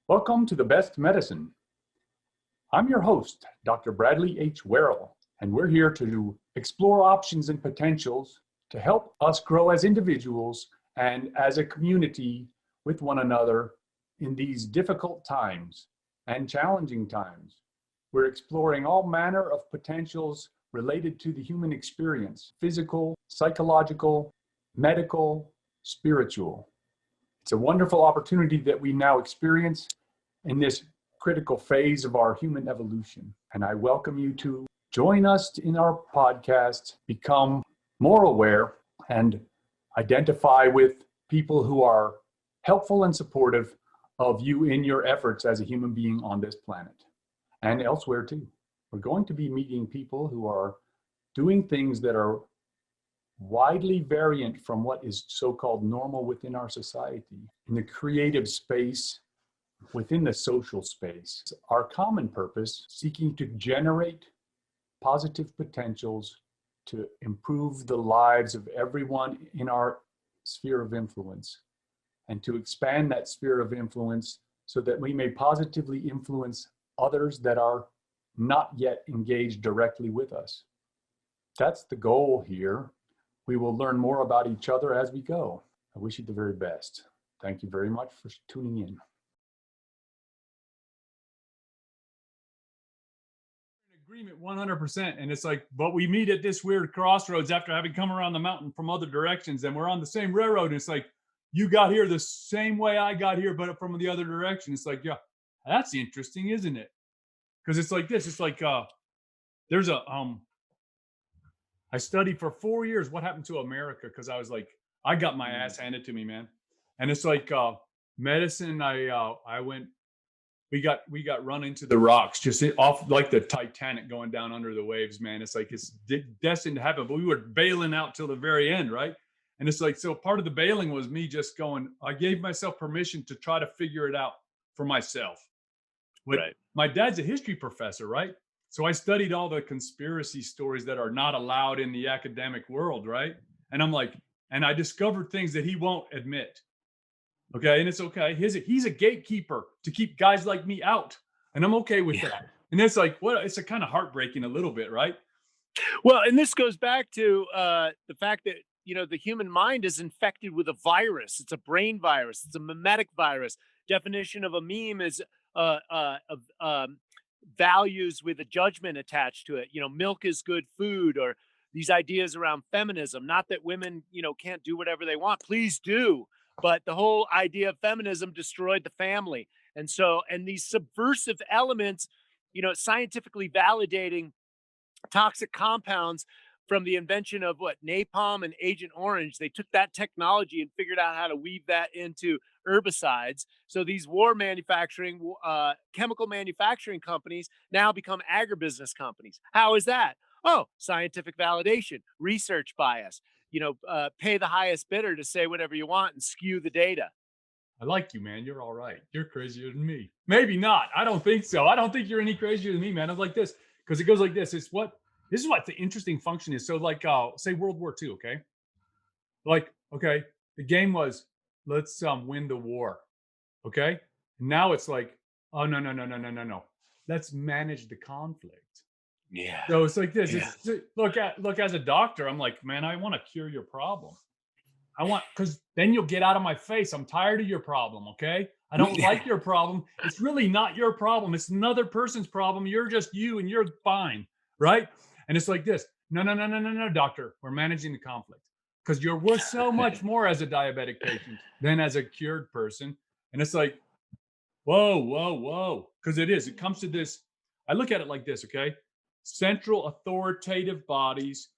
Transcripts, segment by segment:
Welcome to The Best Medicine. I'm your host, Dr. Bradley H. Werrell, and we're here to explore options and potentials to help us grow as individuals and as a community with one another in these difficult times and challenging times. We're exploring all manner of potentials related to the human experience, physical, psychological, medical, spiritual. It's a wonderful opportunity that we now experience in this critical phase of our human evolution. And I welcome you to join us in our podcast, become more aware, and identify with people who are helpful and supportive of you in your efforts as a human being on this planet and elsewhere too. We're going to be meeting people who are doing things that are widely variant from what is so-called normal within our society, in the creative space, within the social space. Our common purpose, seeking to generate positive potentials to improve the lives of everyone in our sphere of influence, and to expand that sphere of influence so that we may positively influence others that are not yet engaged directly with us. That's the goal here. We will learn more about each other as we go. I wish you the very best. Thank you very much for tuning in. Agreement 100%. And it's like, but we meet at this weird crossroads after having come around the mountain from other directions, and we're on the same railroad. And it's like, you got here the same way I got here, but from the other direction. It's like, yeah, that's interesting, isn't it? Because it's like this. It's like there's a I studied for 4 years what happened to America, because I was like, I got my ass handed to me, man. And it's like medicine. We got run into the rocks, just off like the Titanic going down under the waves, man. It's like it's destined to happen, but we were bailing out till the very end, right? And it's like, so part of the bailing was me just going, I gave myself permission to try to figure it out for myself. Right. My dad's a history professor, right? So I studied all the conspiracy stories that are not allowed in the academic world, right? And I'm like, and I discovered things that he won't admit. Okay. And it's okay. He's a gatekeeper to keep guys like me out. And I'm okay with that. And it's like, well, it's a kind of heartbreaking a little bit, right? Well, and this goes back to the fact that, the human mind is infected with a virus. It's a brain virus. It's a mimetic virus. Definition of a meme is values with a judgment attached to it. Milk is good food, or these ideas around feminism. Not that women, can't do whatever they want. Please do. But the whole idea of feminism destroyed the family. And these subversive elements, scientifically validating toxic compounds from the invention of napalm and Agent Orange. They took that technology and figured out how to weave that into herbicides. So these chemical manufacturing companies now become agribusiness companies. How is that? Oh, scientific validation, research bias. Pay the highest bidder to say whatever you want and skew the data. I like you, man. You're all right. You're crazier than me. Maybe not. I don't think so. I don't think you're any crazier than me, man. I'm like this, because it goes like this. This is what the interesting function is. So like, say World War II, okay? Like, okay, the game was, let's win the war, okay? Now it's like, oh, no. Let's manage the conflict. Yeah. So it's like this. Yeah. Look, as a doctor, I'm like, man, I want to cure your problem. Because then you'll get out of my face. I'm tired of your problem, okay? I don't like your problem. It's really not your problem. It's another person's problem. You're just you, and you're fine, right? And it's like this. No, doctor. We're managing the conflict, because you're worth so much more as a diabetic patient than as a cured person. And it's like, whoa. Because it comes to this. I look at it like this, okay? Central authoritative bodies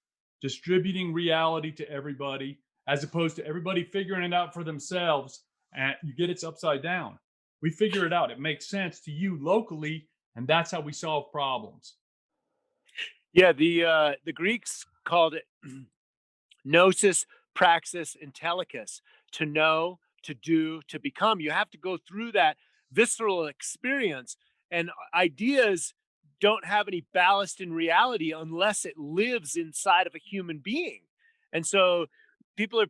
distributing reality to everybody, as opposed to everybody figuring it out for themselves. And you get it's upside down. We figure it out. It makes sense to you locally, and that's how we solve problems. Yeah, the Greeks called it gnosis, praxis, and telecus. To know, to do, to become. You have to go through that visceral experience, and ideas don't have any ballast in reality unless it lives inside of a human being. And so people are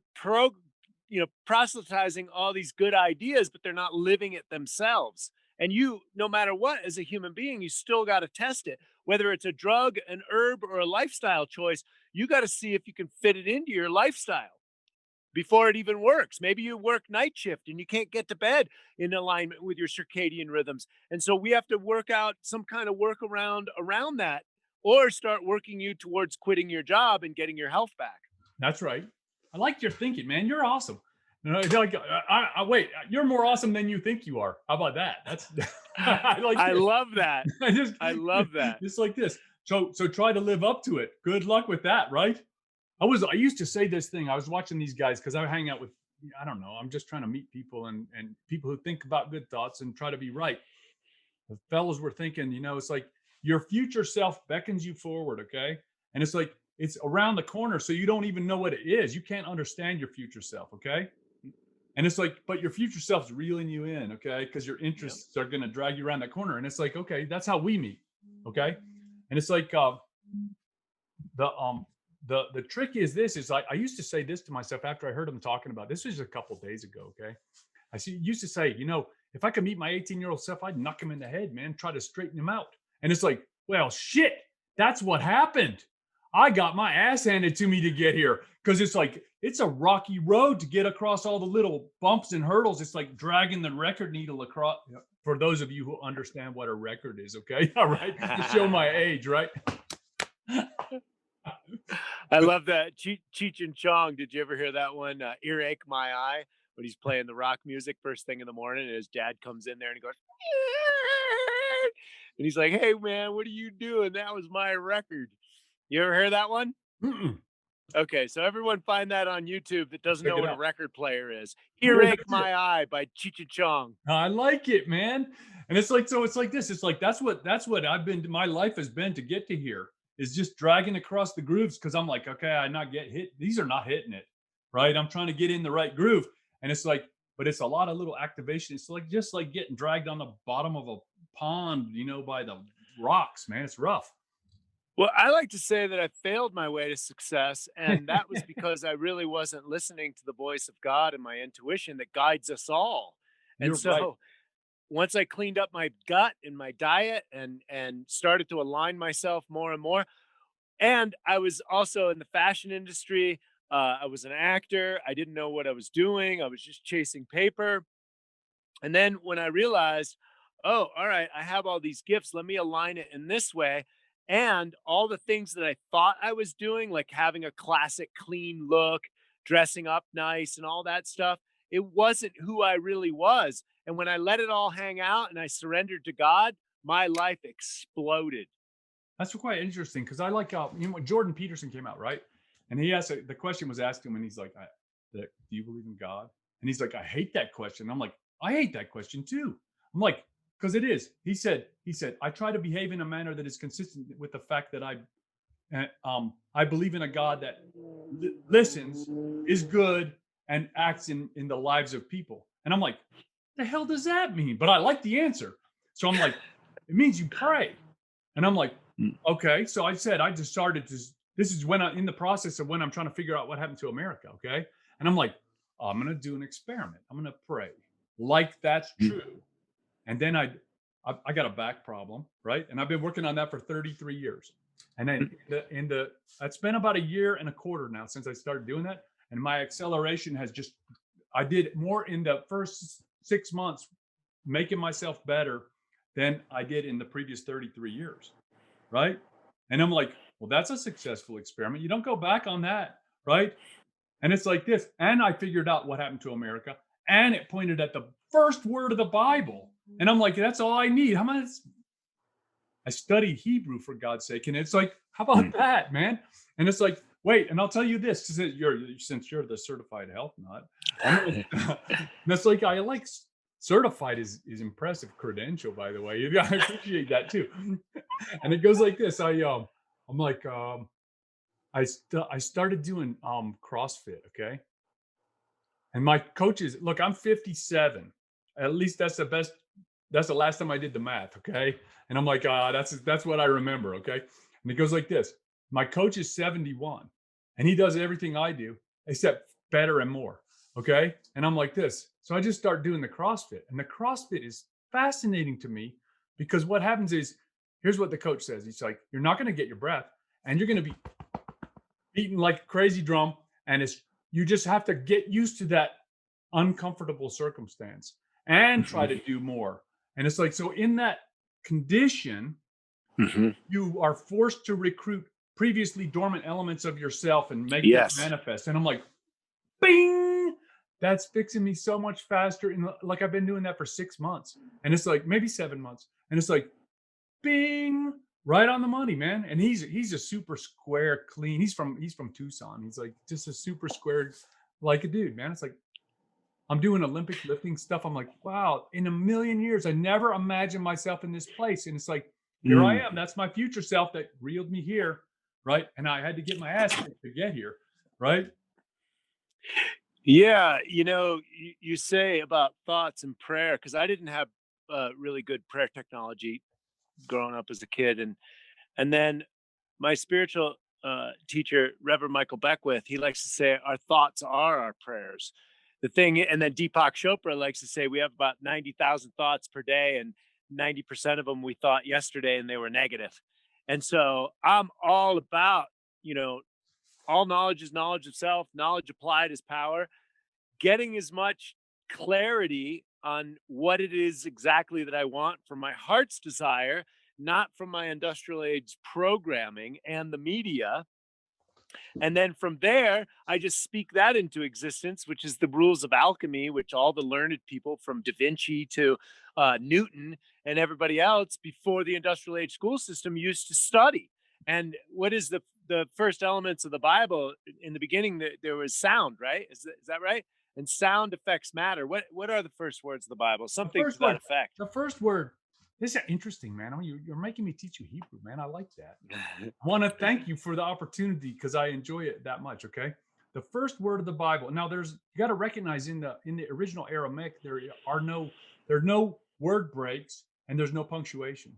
proselytizing all these good ideas, but they're not living it themselves. And you, no matter what, as a human being, you still got to test it. Whether it's a drug, an herb, or a lifestyle choice, you got to see if you can fit it into your lifestyle before it even works. Maybe you work night shift and you can't get to bed in alignment with your circadian rhythms. And so we have to work out some kind of workaround around that, or start working you towards quitting your job and getting your health back. That's right. I like your thinking, man. You're awesome. You know, like, wait, you're more awesome than you think you are. How about that? That's I like I this. love that. I just I love that. just like this. So try to live up to it. Good luck with that, right? I used to say this thing. I was watching these guys because I hang out with, I don't know, I'm just trying to meet people and people who think about good thoughts and try to be right. The fellows were thinking, it's like your future self beckons you forward, okay? And it's like it's around the corner, so you don't even know what it is. You can't understand your future self, okay? And it's like, but your future self's reeling you in, okay? Because your interests are going to drag you around that corner. And it's like, okay, that's how we meet, okay? And it's like the trick is this: is I used to say this to myself after I heard them talking about this. Was a couple of days ago, okay? Used to say, if I could meet my 18-year-old self, I'd knock him in the head, man, try to straighten him out. And it's like, well, shit, that's what happened. I got my ass handed to me to get here, because it's like, it's a rocky road to get across all the little bumps and hurdles. It's like dragging the record needle across. For those of you who understand what a record is, okay? All right. To show my age, right? I love that. Cheech and Chong. Did you ever hear that one? Earache My Eye, when he's playing the rock music first thing in the morning, and his dad comes in there and he goes, and he's like, "Hey man, what are you doing? That was my record." You ever hear that one? Mm-mm. Okay, so everyone find that on YouTube that doesn't know Check it what a out. record player is. Yeah, Earache that's it. My Eye by Cheech and Chong. I like it, man. And it's like, so it's like this. It's like, that's what I've been, my life has been to get to here, is just dragging across the grooves. Cause I'm like, okay, I not get hit. These are not hitting it. Right. I'm trying to get in the right groove. And it's like, but it's a lot of little activation. It's like, just like getting dragged on the bottom of a pond, by the rocks, man. It's rough. Well, I like to say that I failed my way to success, and that was because I really wasn't listening to the voice of God and my intuition that guides us all. And You're right. so once I cleaned up my gut and my diet and started to align myself more and more, and I was also in the fashion industry. I was an actor. I didn't know what I was doing. I was just chasing paper. And then when I realized, oh, all right, I have all these gifts, let me align it in this way. And all the things that I thought I was doing, like having a classic clean look, dressing up nice, and all that stuff, it wasn't who I really was. And when I let it all hang out and I surrendered to God, my life exploded. That's quite interesting, because I like, Jordan Peterson came out, right? And he asked, the question was asked him, and he's like, do you believe in God? And he's like, I hate that question. I'm like, I hate that question too. I'm like, because it is. He said, I try to behave in a manner that is consistent with the fact that I believe in a God that listens, is good, and acts in the lives of people. And I'm like, the hell does that mean? But I like the answer. So I'm like, it means you pray. And I'm like, okay. So I said, I just started to, this is when in the process of when I'm trying to figure out what happened to America. Okay. And I'm like, I'm going to do an experiment. I'm going to pray like that's true. And then I got a back problem, right? And I've been working on that for 33 years. And then it's been about a year and a quarter now since I started doing that. And my acceleration has just, I did more in the first 6 months, making myself better than I did in the previous 33 years, right? And I'm like, well, that's a successful experiment. You don't go back on that, right? And it's like this. And I figured out what happened to America, and it pointed at the first word of the Bible. And I'm like, that's all I need. How much? I studied Hebrew, for God's sake. And it's like, how about that, man? And it's like, wait, and I'll tell you this, since you're the certified health nut. That's like, I like certified is impressive credential, by the way. I appreciate that too. And it goes like this. I'm like, I started doing CrossFit, okay? And my coaches, look, I'm 57. At least that's the last time I did the math, okay? And I'm like, that's what I remember, okay? And it goes like this. My coach is 71, and he does everything I do, except better and more, okay? And I'm like this. So I just start doing the CrossFit, and the CrossFit is fascinating to me because what happens is, here's what the coach says. He's like, you're not going to get your breath and you're going to be beating like a crazy drum. And you just have to get used to that uncomfortable circumstance and try to do more. And it's like, so in that condition, you are forced to recruit previously dormant elements of yourself and make them manifest. And I'm like, bing, that's fixing me so much faster. And like, I've been doing that for 6 months, and it's like maybe 7 months. And it's like, bing, right on the money, man. And he's a super square, clean. He's from Tucson. He's like just a super squared, like a dude, man. It's like, I'm doing Olympic lifting stuff. I'm like, wow, in a million years, I never imagined myself in this place. And it's like, here I am. That's my future self that reeled me here, right? And I had to get my ass kicked to get here, right? Yeah, you say about thoughts and prayer, because I didn't have really good prayer technology growing up as a kid, and then my spiritual teacher, Reverend Michael Beckwith, he likes to say our thoughts are our prayers. The thing, and then Deepak Chopra likes to say we have about 90,000 thoughts per day, and 90% of them we thought yesterday and they were negative. And so I'm all about, all knowledge is knowledge of self, knowledge applied is power. Getting as much clarity on what it is exactly that I want from my heart's desire, not from my industrial age programming and the media. And then from there, I just speak that into existence, which is the rules of alchemy, which all the learned people from Da Vinci to Newton and everybody else before the industrial age school system used to study. And what is the first elements of the Bible? In the beginning, there was sound, right? Is that right? And sound affects matter. What are the first words of the Bible? Something to that effect. The first word. This is interesting, man. You're making me teach you Hebrew, man. I like that. I want to thank you for the opportunity because I enjoy it that much. Okay. The first word of the Bible. Now, you got to recognize in the original Aramaic there are no word breaks and there's no punctuation.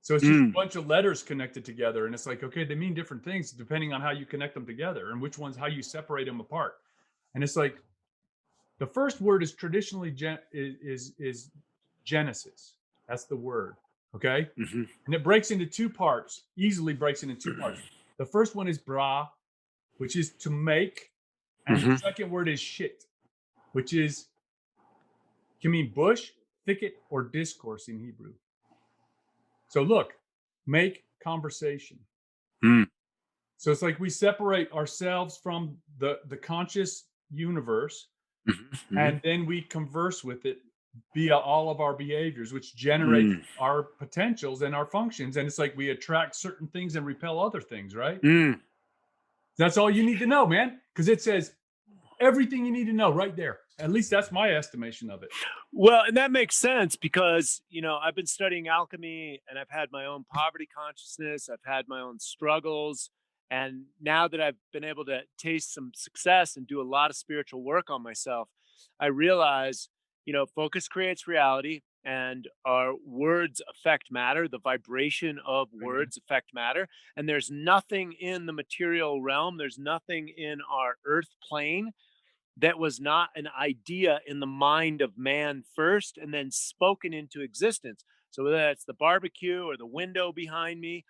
So it's just a bunch of letters connected together, and it's like, okay, they mean different things depending on how you connect them together and which ones how you separate them apart. And it's like the first word is traditionally is Genesis. That's the word, okay? And it breaks into two parts, easily breaks into two parts. The first one is bra, which is to make, and the second word is shit, which can mean bush, thicket, or discourse in Hebrew. So look, make conversation. So it's like we separate ourselves from the conscious universe, and then we converse with it via all of our behaviors, which generate our potentials and our functions. And it's like we attract certain things and repel other things, right? That's all you need to know, man, because it says everything you need to know right there. At least that's my estimation of it. Well, and that makes sense because, I've been studying alchemy and I've had my own poverty consciousness. I've had my own struggles. And now that I've been able to taste some success and do a lot of spiritual work on myself, I realize, focus creates reality and our words affect matter. The vibration of words affect matter. And there's nothing in the material realm. There's nothing in our earth plane that was not an idea in the mind of man first and then spoken into existence. So whether that's the barbecue or the window behind me,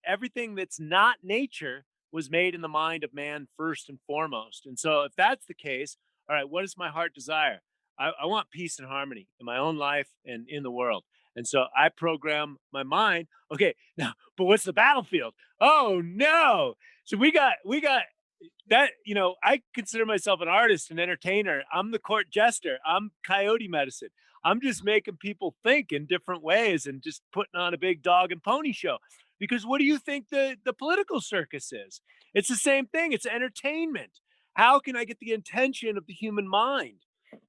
everything that's not nature was made in the mind of man first and foremost. And so if that's the case, all right, what is my heart desire? I want peace and harmony in my own life and in the world. And so I program my mind. Okay, now, but what's the battlefield? Oh no. So we got that, I consider myself an artist, an entertainer. I'm the court jester. I'm coyote medicine. I'm just making people think in different ways and just putting on a big dog and pony show. Because what do you think the political circus is? It's the same thing. It's entertainment. How can I get the intention of the human mind?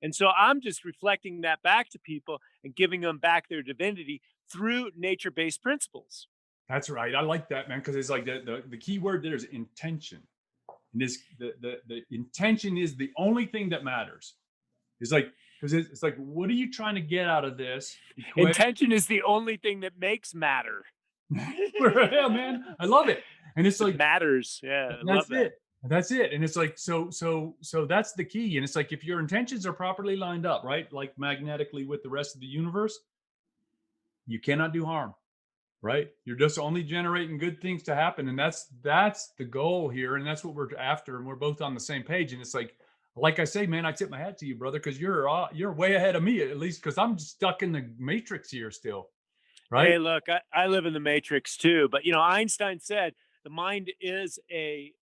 And so I'm just reflecting that back to people and giving them back their divinity through nature-based principles. That's right. I like that, man, because it's like the key word there is intention. And the intention is the only thing that matters. It's like, because it's like, what are you trying to get out of this? Intention is the only thing that makes matter. Yeah, man, I love it. And it's like it matters. Yeah, that's it. That's it. And it's like, so that's the key. And it's like, if your intentions are properly lined up, right? Like magnetically with the rest of the universe, you cannot do harm, right? You're just only generating good things to happen. And that's the goal here. And that's what we're after. And we're both on the same page. And it's like I say, man, I tip my hat to you, brother, because you're way ahead of me, at least because I'm stuck in the matrix here still. Right. Hey, look, I live in the matrix too, but Einstein said the mind is a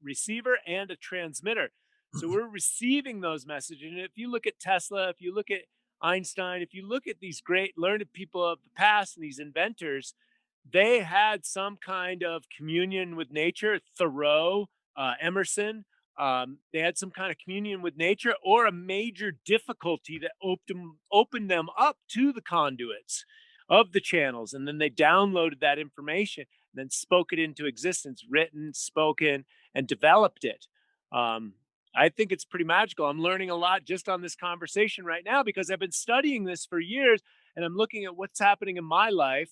receiver and a transmitter. So we're receiving those messages. And if you look at Tesla, if you look at Einstein, if you look at these great learned people of the past and these inventors, they had some kind of communion with nature. Thoreau, Emerson, they had some kind of communion with nature or a major difficulty that opened them up to the conduits of the channels. And then they downloaded that information and then spoke it into existence, written, spoken, and developed it. Um, I think it's pretty magical. I'm learning a lot just on this conversation right now because I've been studying this for years and I'm looking at what's happening in my life.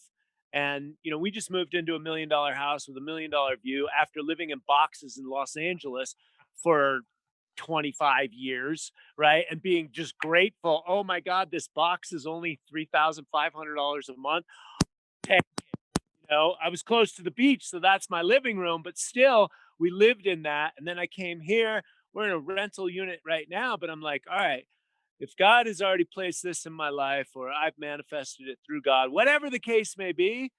And, we just moved into $1 million house with $1 million view after living in boxes in Los Angeles for 25 years, right? And being just grateful. Oh my God, this box is only $3,500 a month. Hey, I was close to the beach, so that's my living room, but still we lived in that. And then I came here. We're in a rental unit right now, but I'm like, all right, if God has already placed this in my life or I've manifested it through God, whatever the case may be,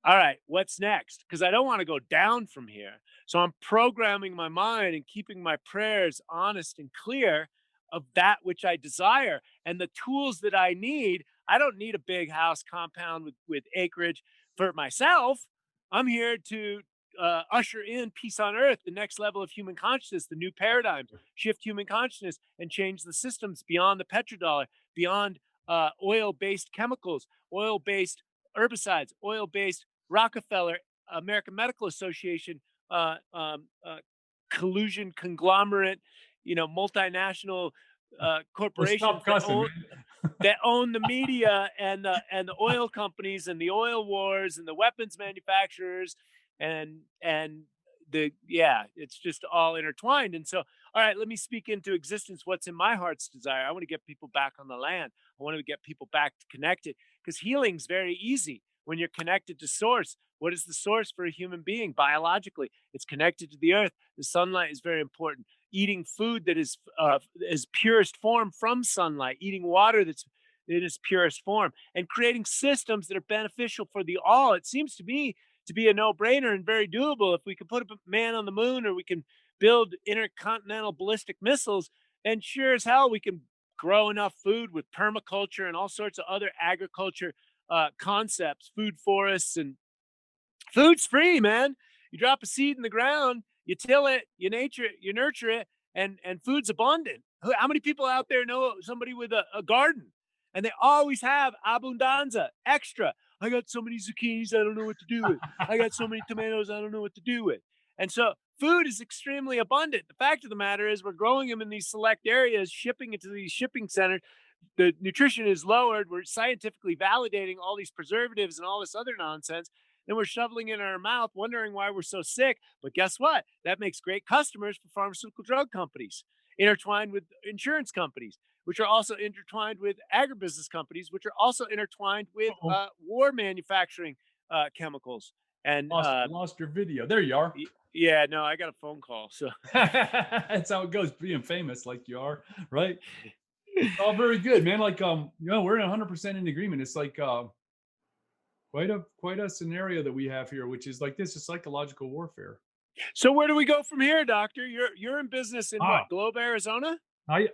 all right, what's next? Because I don't want to go down from here. So I'm programming my mind and keeping my prayers honest and clear of that which I desire. And the tools that I need, I don't need a big house compound with acreage for myself. I'm here to usher in peace on earth, the next level of human consciousness, the new paradigms, shift human consciousness and change the systems beyond the petrodollar, beyond oil-based chemicals, oil-based herbicides, oil-based Rockefeller, American Medical Association, collusion conglomerate, multinational Well, corporations stop cussing, man. that own the media and the oil companies and the oil wars and the weapons manufacturers and it's just all intertwined. And so, all right, let me speak into existence what's in my heart's desire. I want to get people back on the land. I want to get people back connected because healing's very easy when you're connected to source. What is the source for a human being biologically? It's connected to the earth. The sunlight is very important. Eating food that is purest form from sunlight, eating water that's in its purest form, and creating systems that are beneficial for the all. It seems to me to be a no-brainer and very doable. If we can put a man on the moon or we can build intercontinental ballistic missiles, then sure as hell we can grow enough food with permaculture and all sorts of other agriculture concepts, food forests, and food's free, man. You drop a seed in the ground, you till it, you nurture it, and food's abundant. How many people out there know somebody with a garden? And they always have abundanza, extra. I got so many zucchinis, I don't know what to do with. I got so many tomatoes, I don't know what to do with. And so food is extremely abundant. The fact of the matter is we're growing them in these select areas, shipping it to these shipping centers. The nutrition is lowered. We're scientifically validating all these preservatives and all this other nonsense. Then we're shoveling it in our mouth, wondering why we're so sick. But guess what? That makes great customers for pharmaceutical drug companies, intertwined with insurance companies, which are also intertwined with agribusiness companies, which are also intertwined with war manufacturing chemicals. And lost your video. There you are. Yeah, no, I got a phone call. So that's how it goes, being famous like you are, right? It's all very good, man. Like we're 100% in agreement. It's like quite a scenario that we have here, which is like this is psychological warfare. So where do we go from here, doctor? You're in business in what, Globe, Arizona? I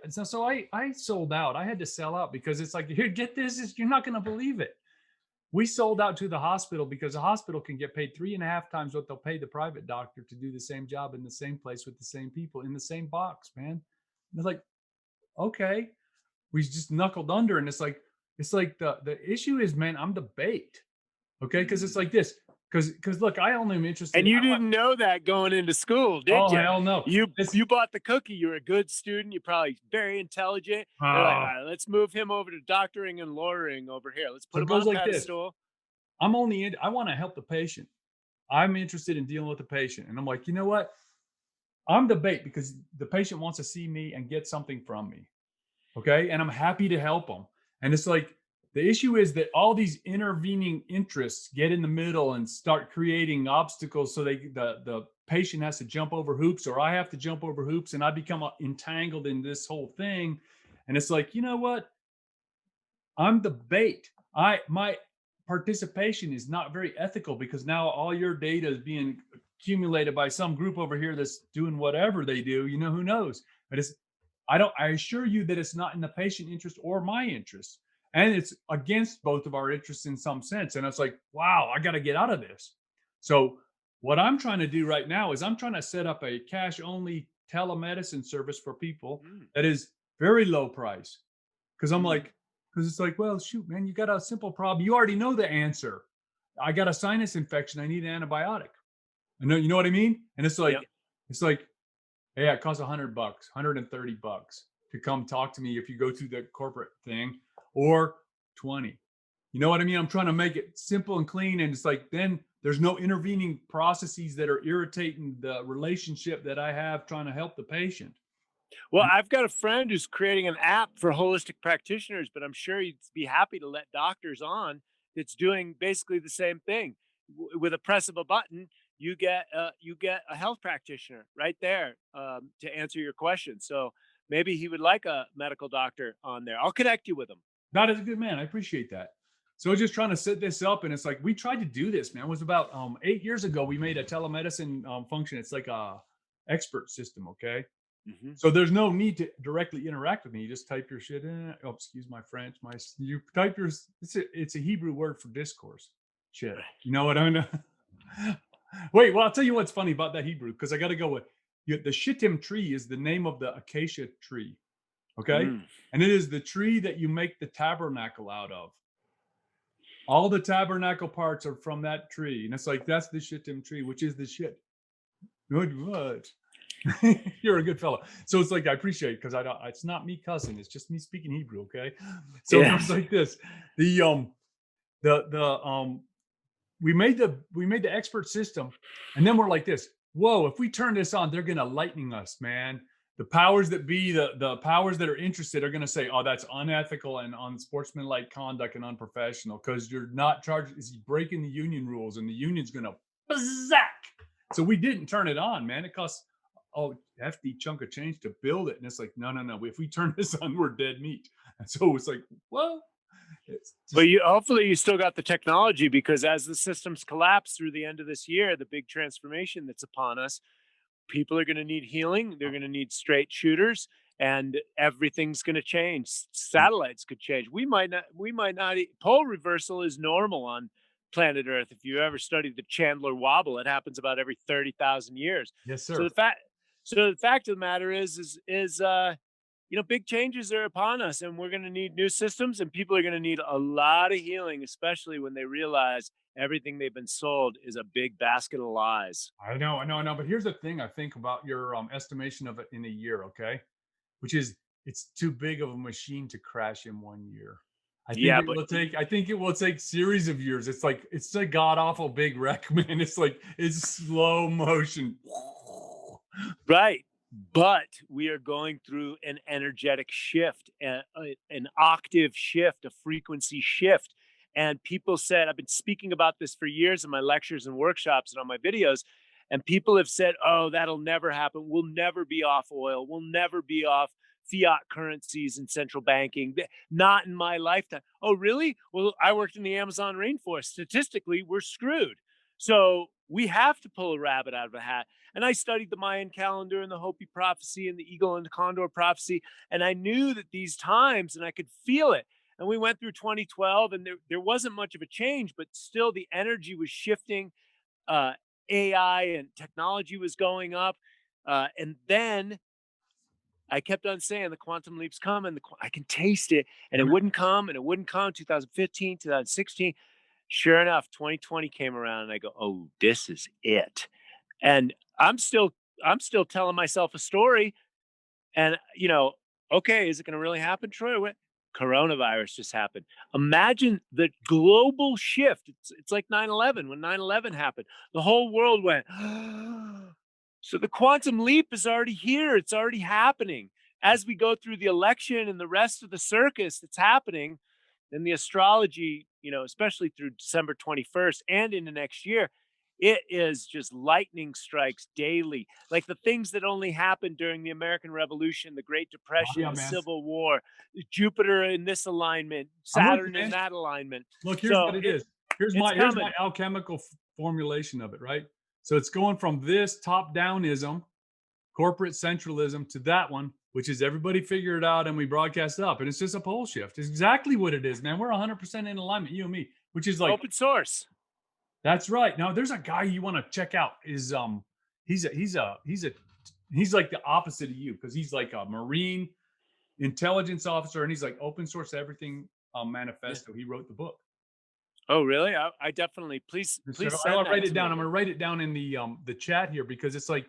sold out. I had to sell out because it's like, here, get this, you're not going to believe it. We sold out to the hospital because the hospital can get paid 3.5 times what they'll pay the private doctor to do the same job in the same place with the same people in the same box, man. And they're like, okay, we just knuckled under. And it's like the issue is, man, I'm the bait. Okay. Cause it's like this. Cause look, I only am interested. And you didn't know that going into school, did you? Oh, hell no. You bought the cookie. You're a good student. You're probably very intelligent. You're like, all right, let's move him over to doctoring and lawyering over here. Let's put him on a pedestal. I want to help the patient. I'm interested in dealing with the patient. And I'm like, you know what? I'm the bait because the patient wants to see me and get something from me. Okay. And I'm happy to help them. And it's like, the issue is that all these intervening interests get in the middle and start creating obstacles. So the patient has to jump over hoops, or I have to jump over hoops, and I become entangled in this whole thing. And it's like, you know what? I'm the bait. My participation is not very ethical because now all your data is being accumulated by some group over here that's doing whatever they do. You know, who knows? But I assure you that it's not in the patient interest or my interest. And it's against both of our interests in some sense. And it's like, wow, I got to get out of this. So what I'm trying to do right now is I'm trying to set up a cash only telemedicine service for people that is very low price. Because I'm like, because it's like, well, shoot, man, you got a simple problem. You already know the answer. I got a sinus infection. I need an antibiotic. I know, you know what I mean? And it's like, Yep. it's like, yeah, it costs $100, $130 to come talk to me if you go through the corporate thing, or 20. You know what I mean? I'm trying to make it simple and clean. And it's like, then there's no intervening processes that are irritating the relationship that I have trying to help the patient. Well, I've got a friend who's creating an app for holistic practitioners, but I'm sure he'd be happy to let doctors on that's doing basically the same thing. With a press of a button, you get a health practitioner right there to answer your question. So maybe he would like a medical doctor on there. I'll connect you with him. That is a good man. I appreciate that. So just trying to set this up, and it's like we tried to do this, man. It was about 8 years ago. We made a telemedicine function. It's like a expert system, okay? Mhm. So there's no need to directly interact with me. You just type your shit in. Oh, excuse my French. You type your. It's a Hebrew word for discourse. Shit. You know what I mean? Wait. Well, I'll tell you what's funny about that Hebrew, because I got to go with the shittim tree is the name of the acacia tree. Okay, Mm. and it is the tree that you make the tabernacle out of. All the tabernacle parts are from that tree, and it's like that's the shittim tree, which is the shit. Good what? You're a good fellow. So it's like I appreciate it because I don't. It's not me cussing. It's just me speaking Hebrew. Okay. So it was Yes. like this. The we made the expert system, and then we're like this. Whoa! If we turn this on, they're gonna lightning us, man. The powers that be, the powers that are interested, are gonna say, "Oh, that's unethical and unsportsmanlike conduct and unprofessional because you're not charged. Is breaking the union rules, and the union's gonna zack." So we didn't turn it on, man. It costs hefty chunk of change to build it, and it's like, no, no, no. If we turn this on, we're dead meat. And so it's like, well, it's But just you hopefully you still got the technology, because as the systems collapse through the end of this year, the big transformation that's upon us, people are going to need healing. They're going to need straight shooters, and everything's going to change. Satellites could change. Pole reversal is normal on planet Earth. If you ever studied the Chandler wobble, it happens about every 30,000 years. yes, So sir. the fact of the matter is big changes are upon us, and we're going to need new systems, and people are going to need a lot of healing, especially when they realize everything they've been sold is a big basket of lies. I know. But here's the thing: I think about your estimation of it in a year, okay? Which is it's too big of a machine to crash in 1 year. I think Yeah, it but will take. I think it will take series of years. It's a god awful big wreck, man. It's like it's slow motion. right. But we are going through an energetic shift, an octave shift, a frequency shift. And people said, I've been speaking about this for years in my lectures and workshops and on my videos. And people have said, oh, that'll never happen. We'll never be off oil. We'll never be off fiat currencies and central banking. Not in my lifetime. Oh, really? Well, I worked in the Amazon rainforest. Statistically, we're screwed. So we have to pull a rabbit out of a hat. And I studied the Mayan calendar and the Hopi prophecy and the eagle and the condor prophecy. And I knew that these times, and I could feel it. And we went through 2012, and there wasn't much of a change, but still the energy was shifting. Uh, AI and technology was going up. And then I kept on saying the quantum leap's coming. I can taste it. And it wouldn't come, and it wouldn't come. 2015, 2016. Sure enough, 2020 came around, and I go, oh, this is it. And I'm still telling myself a story, and okay, is it going to really happen, Troy? What? Coronavirus just happened. Imagine the global shift. It's like 9/11. When 9/11 happened, the whole world went So the quantum leap is already here. It's already happening. As we go through the election and the rest of the circus that's happening, and the astrology, especially through December 21st and into next year, it is just lightning strikes daily. Like the things that only happened during the American Revolution, the Great Oh, Depression, yeah, the man. Civil War, Jupiter in this alignment, I'm with you, Saturn in man. that alignment. Look, here's So what it is. it's Here's my coming. alchemical formulation of it, right? So it's going from this top-downism, corporate centralism, to that one, which is everybody figure it out and we broadcast it up. And it's just a pole shift. It's exactly what it is, man. We're 100% in alignment, you and me, which is like, Open source. that's right. Now, there's a guy you want to check out. He's like the opposite of you because he's like a Marine intelligence officer and he's like open source everything Yeah. manifesto. He wrote the book. Oh, really? I definitely So please I'll send that write it to down. me. I'm gonna write it down in the chat here because it's like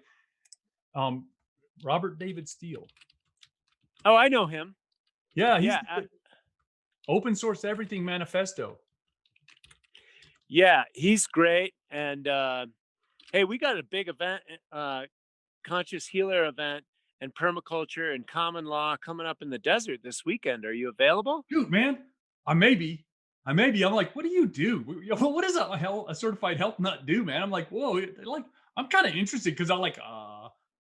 um Robert David Steele. Oh, I know him. Yeah, he's Yeah, the open source everything manifesto. yeah, he's great. And hey, we got a big event, conscious healer event and permaculture and common law coming up in the desert this weekend. Are you available? Dude, man, I may be. I may be. I'm like, what do you do? What does a certified health nut do, man? I'm like, whoa, like I'm kind of interested because I'm like,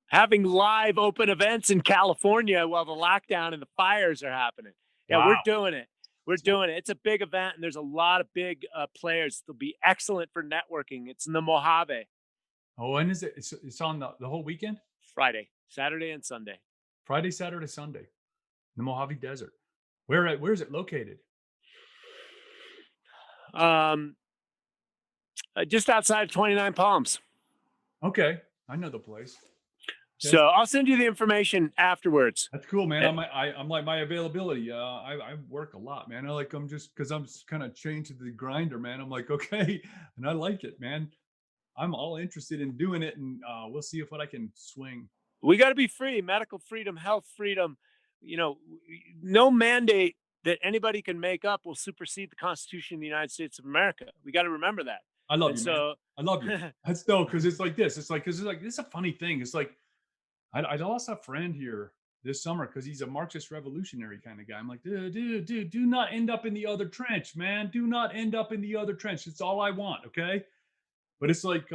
Having live open events in California while the lockdown and the fires are happening. Yeah, we're wow. doing it. We're So, doing it. It's a big event, and there's a lot of big players. It'll be excellent for networking. It's in the Mojave, oh, when is it? It's on the whole weekend? Friday, Saturday, and Sunday. Friday, Saturday, Sunday, the Mojave Desert. Where is it located? Um, just outside of 29 Palms. Okay, I know the place. So I'll send you the information afterwards. That's cool, man. Eh, I'm like my availability. I work a lot, man. I'm just because I'm kind of chained to the grinder, man. I'm like, okay, and I like it, man. I'm all interested in doing it, and we'll see if what I can swing. We got to be free, medical freedom, health freedom. No mandate that anybody can make up will supersede the Constitution of the United States of America. We got to remember that. I love And you, man. so, I love you. That's dope because it's like this. It's like because it's like this is a funny thing. It's like I lost a friend here this summer because he's a Marxist revolutionary kind of guy. I'm like, dude, do not end up in the other trench, man. Do not end up in the other trench. It's all I want, okay? But it's like,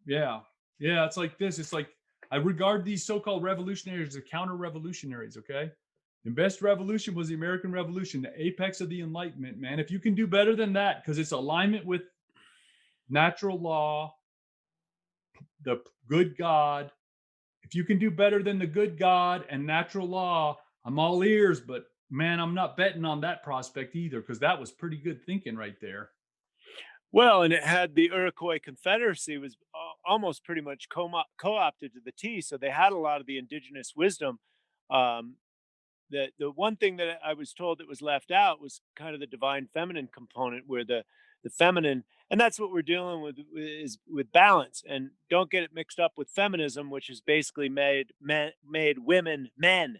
yeah, yeah, it's like this. It's like I regard these so-called revolutionaries as counter-revolutionaries, okay? The best revolution was the American Revolution, the apex of the Enlightenment, man. If you can do better than that, because it's alignment with natural law, the good God, if you can do better than the good God and natural law, I'm all ears, but man, I'm not betting on that prospect either, because that was pretty good thinking right there. well, and it had the Iroquois Confederacy was almost pretty much co-opted to the T. So they had a lot of the indigenous wisdom. Um, the one thing that I was told that was left out was kind of the divine feminine component, where the feminine, and that's what we're dealing with is with balance. And don't get it mixed up with feminism, which has basically made women men.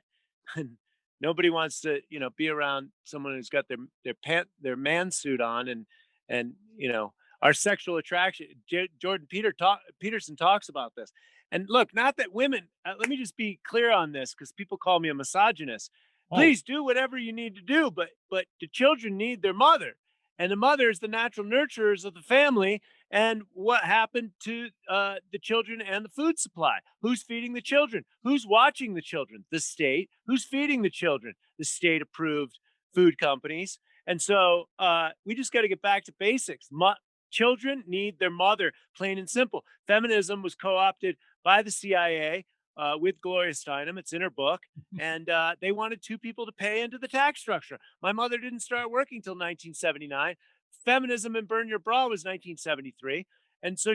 And nobody wants to be around someone who's got their man suit on, and our sexual attraction. Peterson talks about this. And look, not that women, let me just be clear on this because people call me a misogynist. Oh, Please do whatever you need to do, but the children need their mother, and the mother is the natural nurturers of the family. And what happened to the children and the food supply? Who's feeding the children? Who's watching the children? The state. Who's feeding the children? The state approved food companies. And so we just got to get back to basics. Children need their mother, plain and simple. Feminism was co opted by the CIA with Gloria Steinem. It's in her book. And they wanted two people to pay into the tax structure. My mother didn't start working till 1979. Feminism and Burn Your Bra was 1973. And so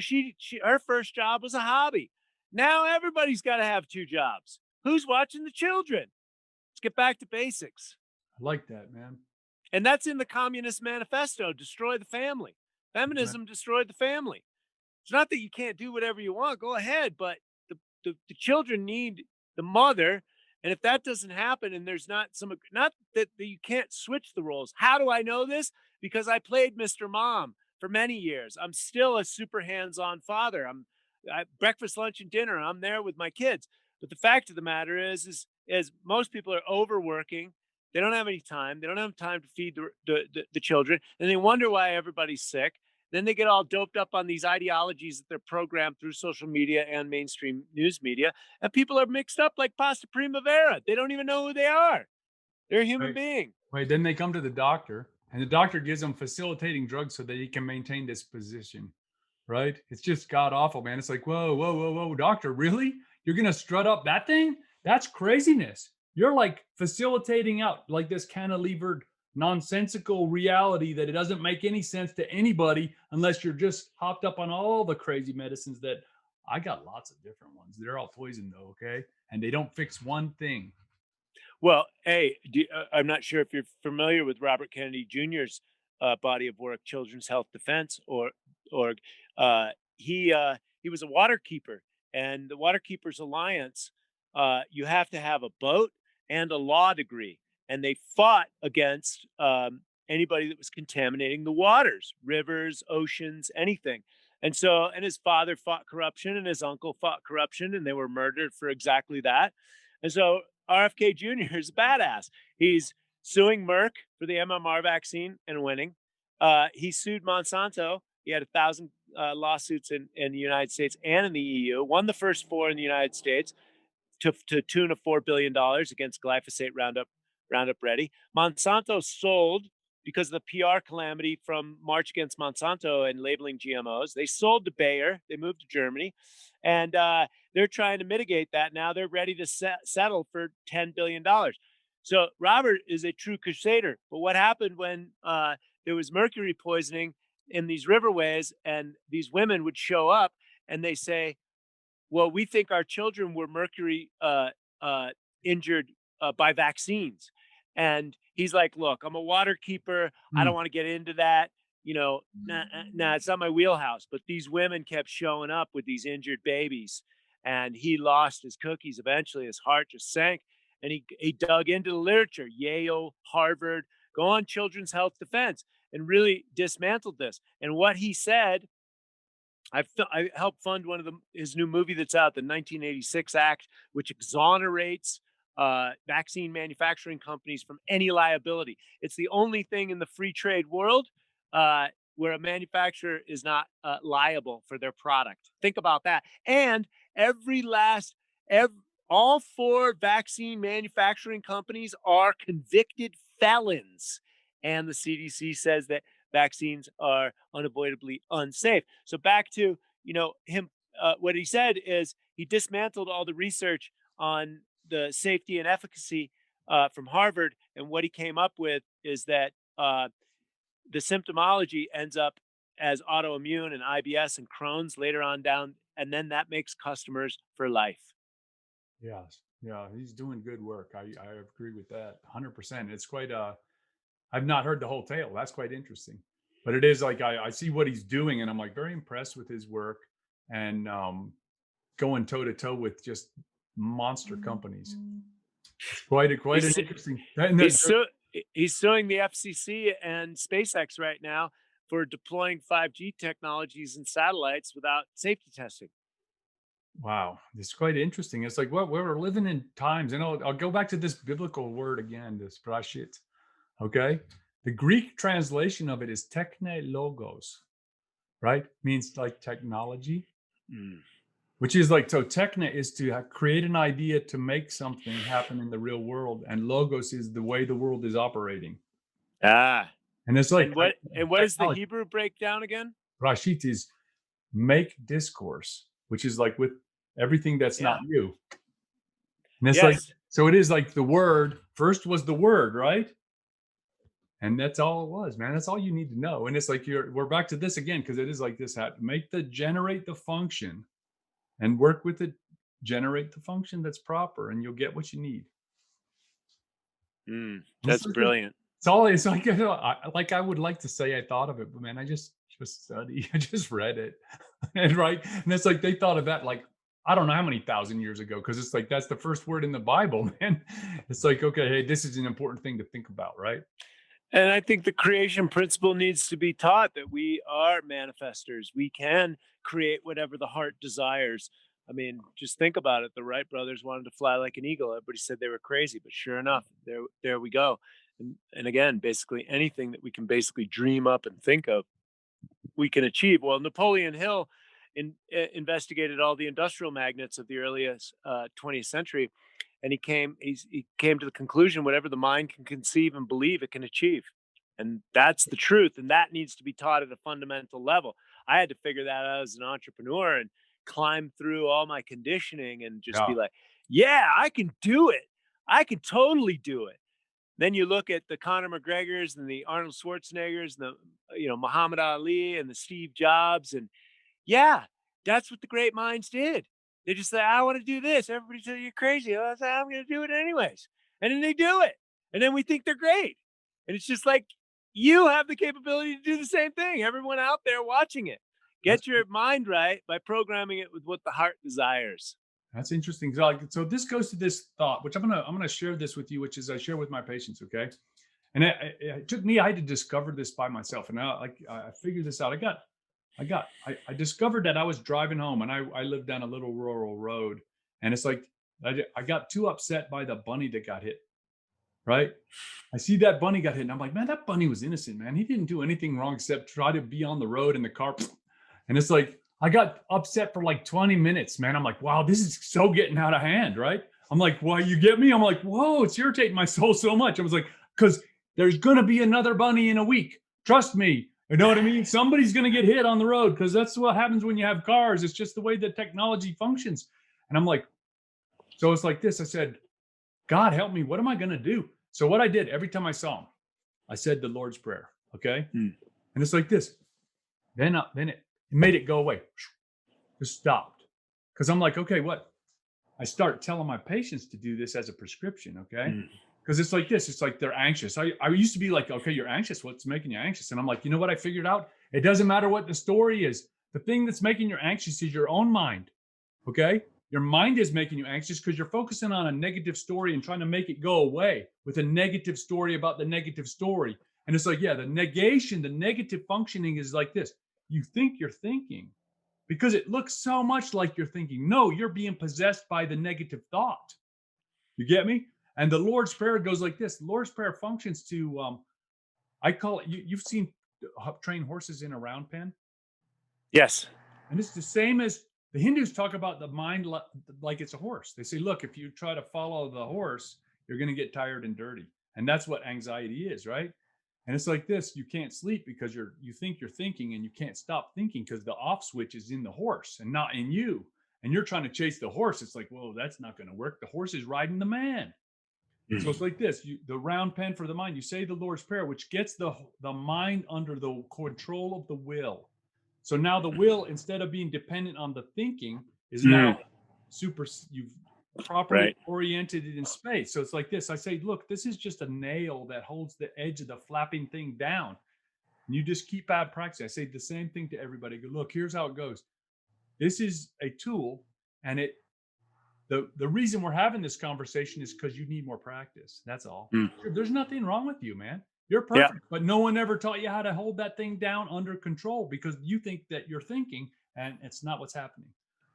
her first job was a hobby. Now everybody's got to have two jobs. Who's watching the children? Let's get back to basics. I like that, man. And that's in the Communist Manifesto, destroy the family. Feminism destroyed the family. It's not that you can't do whatever you want, go ahead, but the children need the mother. And if that doesn't happen, and there's not that you can't switch the roles. How do I know this? Because I played Mr. Mom for many years. I'm still a super hands-on father. breakfast, lunch, and dinner. I'm there with my kids. But the fact of the matter is most people are overworking. They don't have any time. They don't have time to feed the children, and they wonder why everybody's sick. Then they get all doped up on these ideologies that they're programmed through social media and mainstream news media, and people are mixed up like pasta primavera. They don't even know who they are. They're a human Right. being. Right. Then they come to the doctor, and the doctor gives them facilitating drugs so that he can maintain this position. Right. It's just god awful, man. It's like, whoa, whoa, whoa, whoa, doctor, really? You're gonna strut up that thing? That's craziness. You're like facilitating out like this cantilevered, nonsensical reality that it doesn't make any sense to anybody unless you're just hopped up on all the crazy medicines that I got lots of different ones. They're all poison though, okay? And they don't fix one thing. Well, hey, I'm not sure if you're familiar with Robert Kennedy Jr.'s body of work, Children's Health Defense, or uh, he was a water keeper, and the Water Keepers Alliance. You have to have a boat and a law degree, and they fought against anybody that was contaminating the waters, rivers, oceans, anything. And so, and his father fought corruption, and his uncle fought corruption, and they were murdered for exactly that. And so RFK Jr. is a badass. He's suing Merck for the MMR vaccine and winning. He sued Monsanto. He had 1,000 lawsuits in the United States and in the EU. Won the first four in the United States to tune of $4 billion against glyphosate Roundup Ready. Monsanto sold because of the PR calamity from March Against Monsanto and labeling GMOs. They sold to Bayer. They moved to Germany, and they're trying to mitigate that now. They're ready to settle for $10 billion. So Robert is a true crusader. But what happened when there was mercury poisoning in these riverways, and these women would show up and they say, well, we think our children were mercury injured by vaccines. And he's like, look, I'm a water keeper. I don't Mm. want to get into that. Nah, it's not my wheelhouse. But these women kept showing up with these injured babies, and he lost his cookies. Eventually, his heart just sank, and he dug into the literature, Yale, Harvard, go on Children's Health Defense, and really dismantled this. And what he said, I helped fund his new movie that's out, the 1986 Act, which exonerates vaccine manufacturing companies from any liability. It's the only thing in the free trade world where a manufacturer is not liable for their product. Think about that. And every last, every, all four vaccine manufacturing companies are convicted felons. And the CDC says that vaccines are unavoidably unsafe. So back to, him, what he said is he dismantled all the research on the safety and efficacy from Harvard, and what he came up with is that the symptomology ends up as autoimmune and IBS and Crohn's later on down, and then that makes customers for life. Yes. Yeah, he's doing good work. I agree with that 100%. It's quite I've not heard the whole tale. That's quite interesting. But it is like I see what he's doing, and I'm like very impressed with his work, and going toe to toe with just monster companies. It's quite an He's interesting. And he's su- he's suing the FCC and SpaceX right now for deploying 5G technologies and satellites without safety testing. wow, it's quite interesting. It's like, well, we're living in times, and I'll go back to this biblical word again, this brashit. Okay, the Greek translation of it is techne logos, right? Means like technology, Mm. which is like, so techne is to create an idea to make something happen in the real world, and logos is the way the world is operating. Ah, And it's like what is the technology. Hebrew breakdown again? Rashit is make discourse, which is like with everything that's Yeah. not you. And it's like, Yes. so it is like the word first was the word, right? And that's all it was, man. That's all you need to know. And it's like we're back to this again, because it is like this: generate the function and work with it, generate the function that's proper, and you'll get what you need. That's brilliant. It's like, I would like to say I thought of it, but man, I just study. I just read it. And right. And it's like they thought of that like I don't know how many thousand years ago, because it's like that's the first word in the Bible, man. It's like, okay, hey, this is an important thing to think about, right? And I think the creation principle needs to be taught, that we are manifestors. We can create whatever the heart desires. I mean, just think about it. The Wright brothers wanted to fly like an eagle. Everybody said they were crazy, but sure enough, there we go. And again, basically anything that we can basically dream up and think of, we can achieve. Well, Napoleon Hill investigated all the industrial magnates of the earliest 20th century, and he came to the conclusion, whatever the mind can conceive and believe, it can achieve. And that's the truth, and that needs to be taught at a fundamental level. I had to figure that out as an entrepreneur and climb through all my conditioning and just be Yeah. like, yeah, I can do it. I can totally do it. Then you look at the Conor McGregors and the Arnold Schwarzeneggers and the Muhammad Ali and the Steve Jobs, and yeah, that's what the great minds did. They just say, "I want to do this." Everybody says you're crazy. I say, "I'm going to do it anyways," and then they do it, and then we think they're great. And it's just like, you have the capability to do the same thing. Everyone out there watching it, That's get your mind right by programming it with what the heart desires. that's interesting. So, like, so this goes to this thought, which I'm gonna share this with you, which is I share with my patients. Okay, and it took me. I had to discover this by myself, and I figured this out. I discovered that I was driving home, and I lived down a little rural road, and it's like I got too upset by the bunny that got hit. Right, I see that bunny got hit, and I'm like, man, that bunny was innocent, man. He didn't do anything wrong except try to be on the road, and the car. And it's like I got upset for like 20 minutes, man. I'm like, wow, this is so getting out of hand, right? I'm like, why, you get me? I'm like, whoa, it's irritating my soul so much. I was like, because there's gonna be another bunny in a week. Trust me. You know what I mean? Somebody's gonna get hit on the road, because that's what happens when you have cars. It's just the way that technology functions. And I'm like, so it's like this. I said, God help me. What am I gonna do? So what I did every time I saw him, I said the Lord's Prayer. Okay. Mm. And it's like this. Then it made it go away. Just stopped. Because I'm like, okay, what? I start telling my patients to do this as a prescription, okay? Mm. Because it's like this. It's like they're anxious. I used to be like, okay, you're anxious. What's making you anxious? And I'm like, you know what I figured out? It doesn't matter what the story is. The thing that's making you anxious is your own mind, okay? Your mind is making you anxious because you're focusing on a negative story and trying to make it go away with a negative story about the negative story. And it's like, yeah, the negation, the negative functioning is like this. You think you're thinking because it looks so much like you're thinking. No, you're being possessed by the negative thought. You get me? And the Lord's Prayer goes like this. The Lord's Prayer functions to, I call it, you've seen train horses in a round pen. Yes. And it's the same as the Hindus talk about the mind like it's a horse. They say, look, if you try to follow the horse, you're going to get tired and dirty. And that's what anxiety is, right? And it's like this, you can't sleep because you think you're thinking, and you can't stop thinking because the off switch is in the horse and not in you. And you're trying to chase the horse. It's like, whoa, that's not going to work. The horse is riding the man. So it's like this, the round pen for the mind. You say the Lord's Prayer, which gets the mind under the control of the will. So now the will, instead of being dependent on the thinking, is now you've properly Right. oriented it in space. So it's like this. I say, look, this is just a nail that holds the edge of the flapping thing down. And you just keep at practicing. I say the same thing to everybody. Go, look, here's how it goes. This is a tool, and the reason we're having this conversation is because you need more practice. That's all. There's nothing wrong with you, man. You're perfect, but no one ever taught you how to hold that thing down under control because you think that you're thinking, and it's not what's happening.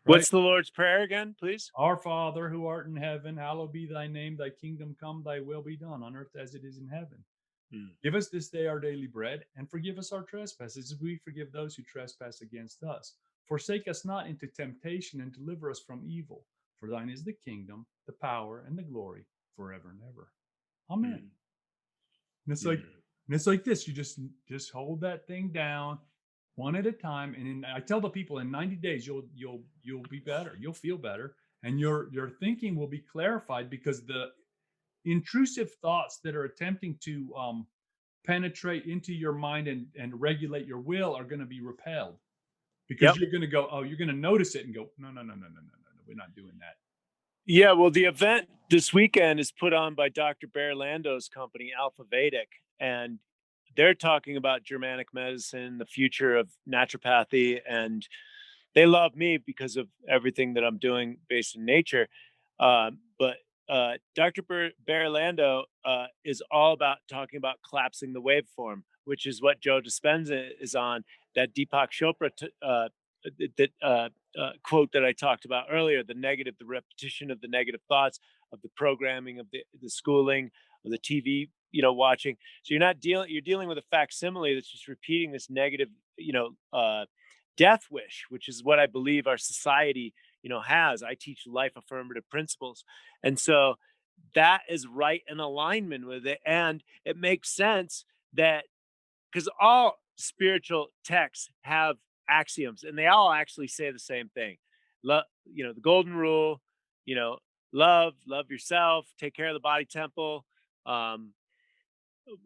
Right? What's the Lord's Prayer again, please? Our Father who art in heaven, hallowed be thy name. Thy kingdom come, thy will be done on earth as it is in heaven. Give us this day our daily bread, and forgive us our trespasses as we forgive those who trespass against us. Forsake us not into temptation, and deliver us from evil. For thine is the kingdom, the power, and the glory forever and ever. Amen. And it's like this. You just hold that thing down one at a time. And I tell the people, in 90 days, you'll be better. You'll feel better, and your thinking will be clarified, because the intrusive thoughts that are attempting to penetrate into your mind and regulate your will are going to be repelled, because you're going to go, you're going to notice it and go, no, we're not doing that. Yeah, well, the event this weekend is put on by Dr. Berlando's company, Alpha Vedic, and they're talking about Germanic medicine, the future of naturopathy, and they love me because of everything that I'm doing based in nature. But Dr. Berlando is all about talking about collapsing the waveform, which is what Joe Dispenza is on. That Deepak Chopra quote that I talked about earlier: the repetition of the negative thoughts, of the programming, of the schooling, of the TV, watching. So you're dealing with a facsimile that's just repeating this negative, death wish, which is what I believe our society, has. I teach life affirmative principles. And so that is right in alignment with it. And it makes sense that because all spiritual texts have axioms and they all actually say the same thing. Love, the golden rule, you know, love yourself, take care of the body temple. Um,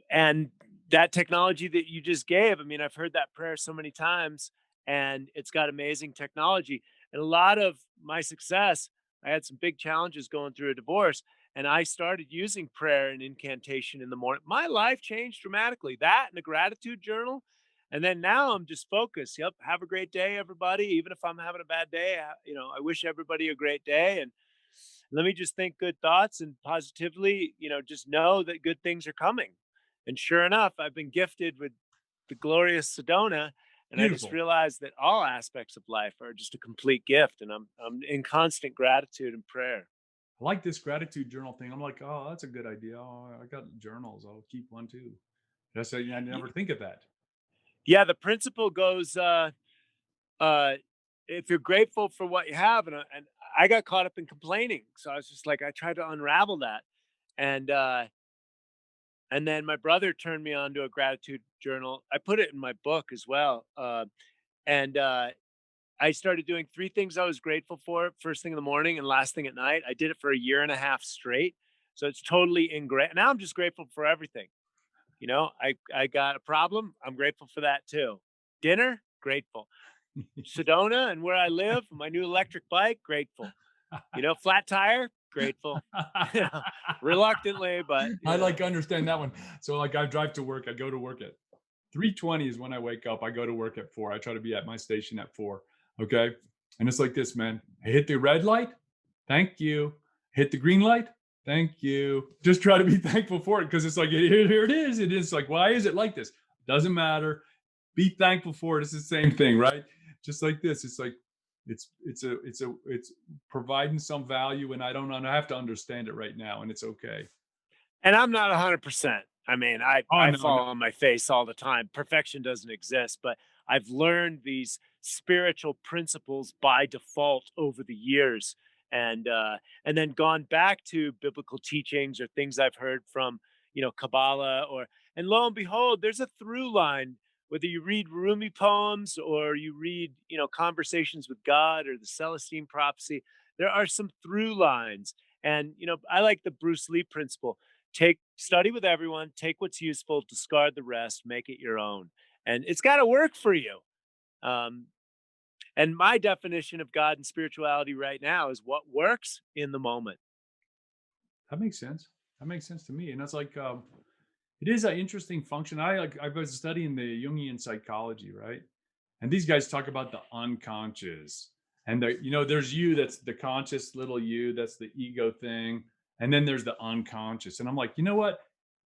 and that technology that you just gave, I mean, I've heard that prayer so many times and it's got amazing technology. And a lot of my success, I had some big challenges going through a divorce and I started using prayer and incantation in the morning. My life changed dramatically. That and a gratitude journal. And then now I'm just focused. Yep. Have a great day, everybody. Even if I'm having a bad day, I wish everybody a great day. And let me just think good thoughts and positively, just know that good things are coming. And sure enough, I've been gifted with the glorious Sedona, and I just Beautiful. realized that all aspects of life are just a complete gift, and I'm in constant gratitude and prayer. I like this gratitude journal thing. I'm like, oh, that's a good idea. Oh, I got journals. I'll keep one too. That's I Y- never think of that. Yeah, the principle goes, uh, if you're grateful for what you have, and I got caught up in complaining, so I was just like, I tried to unravel that, and and then my brother turned me on to a gratitude journal. I put it in my book as well, and I started doing 3 things I was grateful for first thing in the morning and last thing at night. I did it for a year and a half straight. So it's totally ingrained. Now I'm just grateful for everything. I got a problem. I'm grateful for that too. Dinner, grateful. Sedona and where I live, my new electric bike, grateful. Flat tire, grateful. You know, Reluctantly, but I like understand that one. So like I drive to work. I go to work at 3:20 is when I wake up. I go to work at 4. I try to be at my station at 4. Okay. And it's like this, man. I hit the red light. Thank you. Hit the green light. Thank you. Just try to be thankful for it because it's like, here it is. It is like, why is it like this? Doesn't matter. Be thankful for it. It's the same thing, right? Just like this. It's like, it's providing some value and I have to understand it right now and it's okay. and I'm not 100%. I mean, I Oh, I no, no. fall on my face all the time. Perfection doesn't exist, but I've learned these spiritual principles by default over the years, and then gone back to biblical teachings or things I've heard from Kabbalah, and lo and behold, there's a through line. Whether you read Rumi poems or you read Conversations with God or the Celestine Prophecy, there are some through lines. And I like the Bruce Lee principle: study with everyone, take what's useful, discard the rest, make it your own. And it's got to work for you. um, and my definition of God and spirituality right now is what works in the moment. That makes sense. That makes sense to me. And it's like, it is an interesting function. I was studying the Jungian psychology, right? And these guys talk about the unconscious. And there's you, that's the conscious little you, that's the ego thing. And then there's the unconscious. And I'm like, you know what?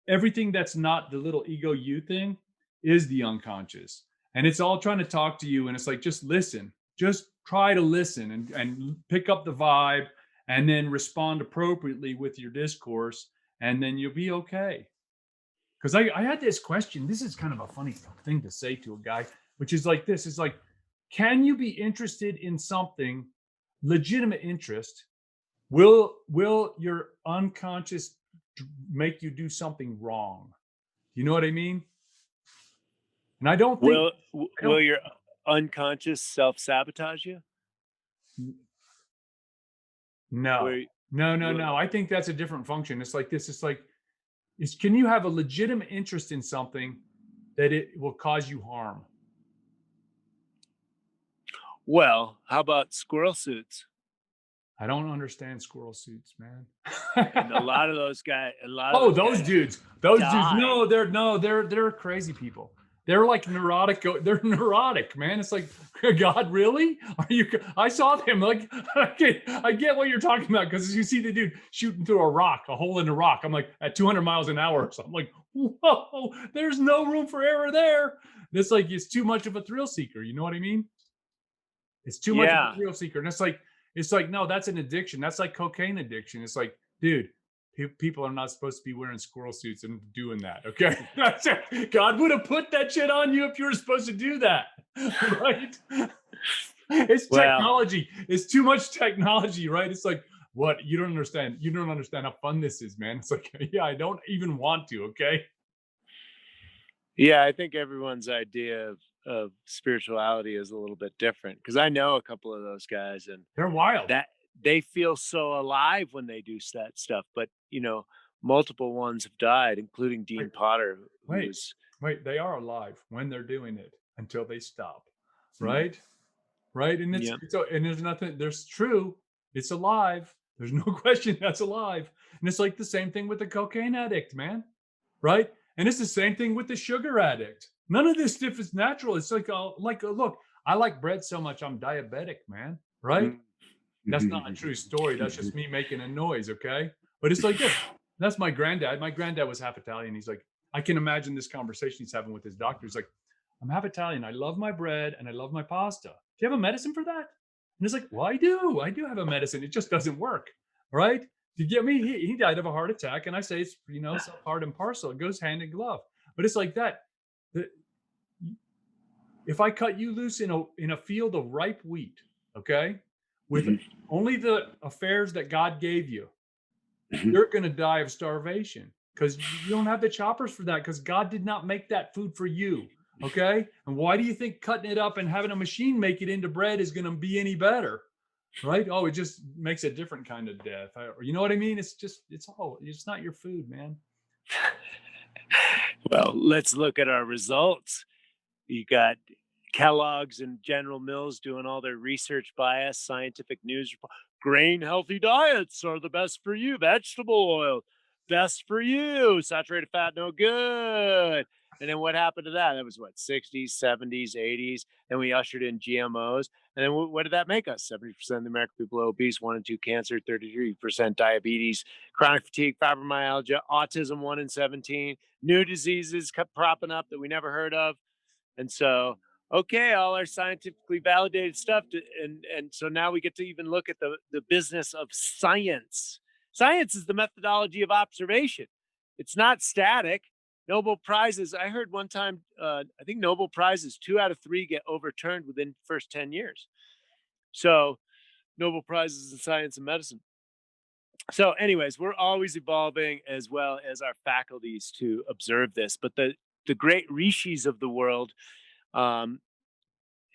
Everything that's not the little ego you thing is the unconscious. And it's all trying to talk to you. And it's like, just listen, just try to listen and pick up the vibe and then respond appropriately with your discourse. And then you'll be okay. Because I had this question. This is kind of a funny thing to say to a guy, which is like this: is like, can you be interested in something, legitimate interest? Will your unconscious make you do something wrong? You know what I mean? And I don't think I Will don't. your unconscious self-sabotage you? No, Where will no. I think that's a different function. It's like this. It's like, can you have a legitimate interest in something that it will cause you harm? Well, how about squirrel suits? I don't understand squirrel suits, man. And a lot of Oh, those those guys dudes. Those dudes. die. No, they're crazy people. They're like neurotic. They're neurotic, man. It's like, God, really? Are you? I saw them. Like, I get what you're talking about, because you see the dude shooting through a hole in the rock. I'm like at 200 miles an hour. So I'm like, whoa, there's no room for error there. It's like, it's too much of a thrill seeker. You know what I mean? It's too much of a thrill seeker. And it's like, no, that's an addiction. That's like cocaine addiction. It's like, dude, people are not supposed to be wearing squirrel suits and doing that. Okay. God would have put that shit on you if you were supposed to do that. Right. It's technology. It's too much technology, right? It's like, what? You don't understand. You don't understand how fun this is, man. It's like, yeah, I don't even want to. Okay. Yeah, I think everyone's idea of spirituality is a little bit different, because I know a couple of those guys, and They're wild. that they feel so alive when they do that stuff. But multiple ones have died, including Dean Wait, Potter. Wait, they are alive when they're doing it until they stop. Right. Right. And and there's nothing, there's true. It's alive. There's no question that's alive. And it's like the same thing with the cocaine addict, man. Right. And it's the same thing with the sugar addict. None of this stuff is natural. It's like, look, I like bread so much, I'm diabetic, man. Right. That's not a true story. That's just me making a noise. Okay. But it's like this. That's my granddad. My granddad was half Italian. He's like, I can imagine this conversation he's having with his doctor. He's like, I'm half Italian. I love my bread and I love my pasta. Do you have a medicine for that? And it's like, well, I do. I do have a medicine. It just doesn't work. Right. You get me? He died of a heart attack. And I say, it's, it's part and parcel. It goes hand in glove. But it's like that. If I cut you loose in a field of ripe wheat, okay, with only the affairs that God gave you, you're going to die of starvation, because you don't have the choppers for that, because God did not make that food for you. Okay. And why do you think cutting it up and having a machine make it into bread is going to be any better? Right. Oh, it just makes a different kind of death. You know what I mean? It's not your food, man. Well, let's look at our results. You got Kellogg's and General Mills doing all their research bias, scientific news report. Grain healthy diets are the best for you. Vegetable oil, best for you. Saturated fat, no good. And then what happened to that? That was what, 60s, 70s, 80s. Then we ushered in GMOs. And then what did that make us? 70% of the American people are obese, 1 in 2 cancer, 33% diabetes, chronic fatigue, fibromyalgia, autism, 1 in 17, new diseases kept propping up that we never heard of. And so, okay, all our scientifically validated stuff. And so now we get to even look at the business of science. Science is the methodology of observation. It's not static. Nobel Prizes, I heard one time, I think Nobel Prizes, 2 out of 3 get overturned within the first 10 years. So Nobel Prizes in science and medicine. So anyways, we're always evolving, as well as our faculties, to observe this. But the great rishis of the world, and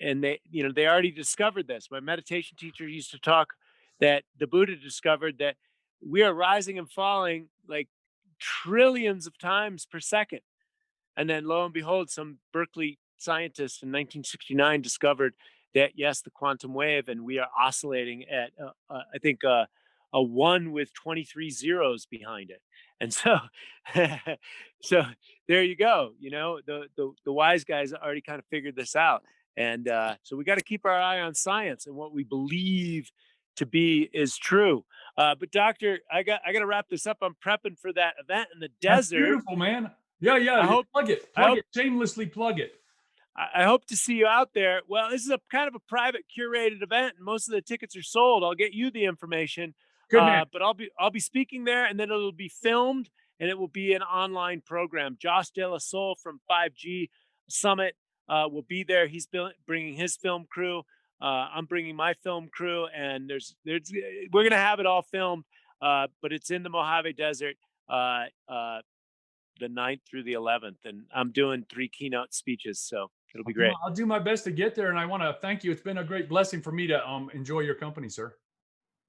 they already discovered this. My meditation teacher used to talk that the Buddha discovered that we are rising and falling like trillions of times per second. And then lo and behold, some Berkeley scientist in 1969 discovered that, yes, the quantum wave, and we are oscillating at, I think, a 1 with 23 zeros behind it. And so, so there you go. The wise guys already kind of figured this out. And so we got to keep our eye on science, and what we believe to be is true. But doctor, I got to wrap this up. I'm prepping for that event in the desert. That's beautiful, man. Yeah. I hope, plug it. Shamelessly plug it. I hope to see you out there. Well, this is a kind of a private curated event, and most of the tickets are sold. I'll get you the information. Good man. But I'll be speaking there, and then it'll be filmed, and it will be an online program. Josh De La Soul from 5G Summit will be there. He's bringing his film crew. I'm bringing my film crew, and we're gonna have it all filmed. But it's in the Mojave Desert, the 9th through the 11th, and I'm doing 3 keynote speeches, so it'll be great. I'll do my best to get there, and I want to thank you. It's been a great blessing for me to enjoy your company, sir.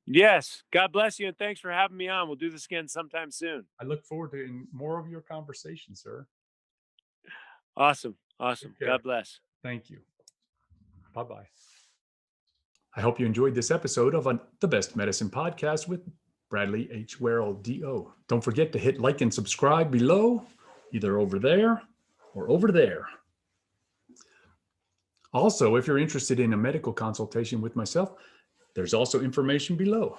Yes, God bless you, and thanks for having me on. We'll do this again sometime soon. I look forward to more of your conversation, sir. Awesome. God bless. Thank you. Bye-bye. I hope you enjoyed this episode of the Best Medicine Podcast with Bradley H. Werrell, D.O. Don't forget to hit like and subscribe below, either over there or over there. Also, if you're interested in a medical consultation with myself, there's also information below.